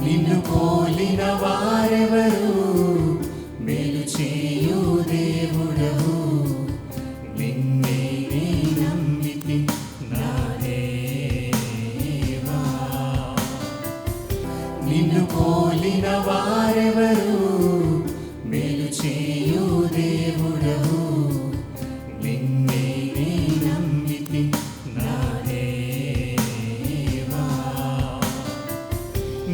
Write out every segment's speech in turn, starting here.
నిన్ను పోలిన వారెవరు, మేలు చేయు దేవుడవు, నిన్నే నే నమ్మితి నా దేవా. నిన్ను పోలిన వారెవరు, మేలు చేయు దేవుడవు, నిన్నే నే నమ్మితి నా దేవా.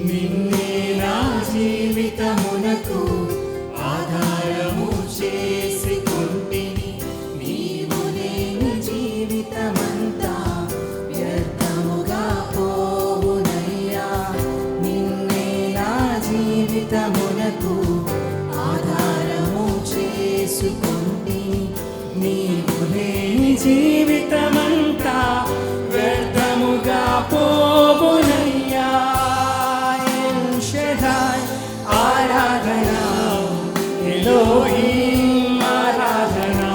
నిన్నే నా జీవితమునకు ఆధారము చేసుకొంటిని, నీవు లేని జీవితమంతా వ్యర్థముగా పోవునయ్యా. నిన్నే నా జీవితమునకు ఆధారము చేసుకొంటిని, నీవు లేని జీవితమంతా వ్యర్థముగా పోవునయ్యా. ఆరాధనా ఎలోహీం, ఆరాధనా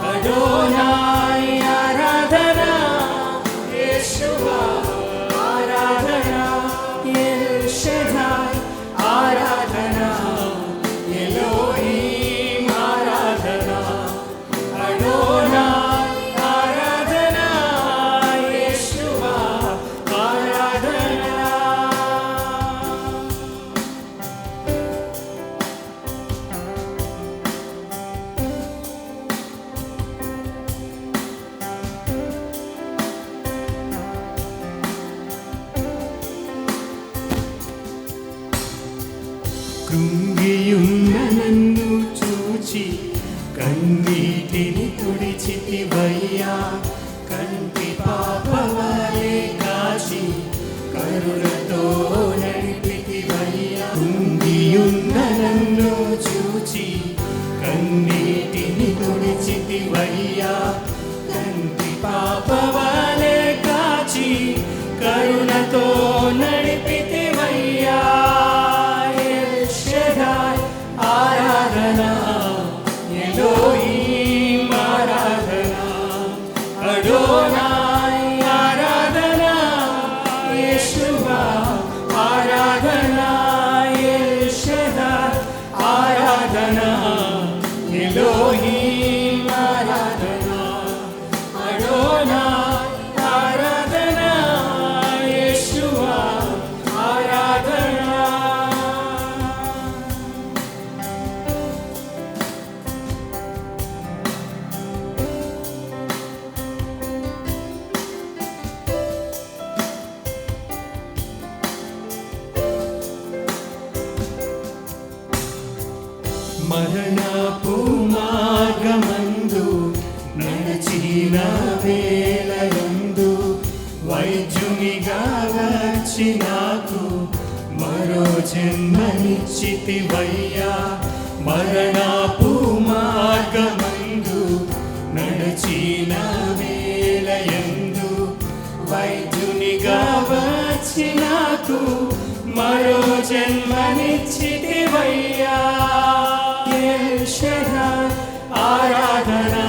అడోనాయ్, ఆరాధనా యేషువా, ఆరాధనా ఎల్ షడాయ్, ఆరాధనా ఎలోహీం, ఆరాధనా అడోనాయ్, ఆరాధనా యేషువా, ఆరాధనా. కృంగియున్న నన్ను చూచి కన్నీటిని తుడిచితివయ్యా. కంటి పాపవలే కాచి కరుణతో నడిపితివయ్యా. కృంగియున్న నన్ను చూచి కన్నీటిని తుడిచితివయ్యా. కంటి పాపవలే కాచి కరుణతో నడిపితివయ్యా. ఆరాధనా ఎలోహీం, ఆరాధనా అడోనాయ్, ఆరాధనా యేషువా, ఆరాధనా ఎల్ షడాయ్, ఆరాధనా ఎలోహీం, ఆరాధనా అడోనాయ్, ఆరాధనా యేషువా, ఆరాధనా. మరణపు మార్గమందు నడచిన వేళయందు వైద్యునిగా వచ్చి నాకు మరో జన్మనిచ్చితివయ్యా. మరణపు మార్గమందు నడచిన వేళయందు వైద్యునిగా వచ్చి నాకు మరో జన్మనిచ్చితివయ్యా. ఆరాధనా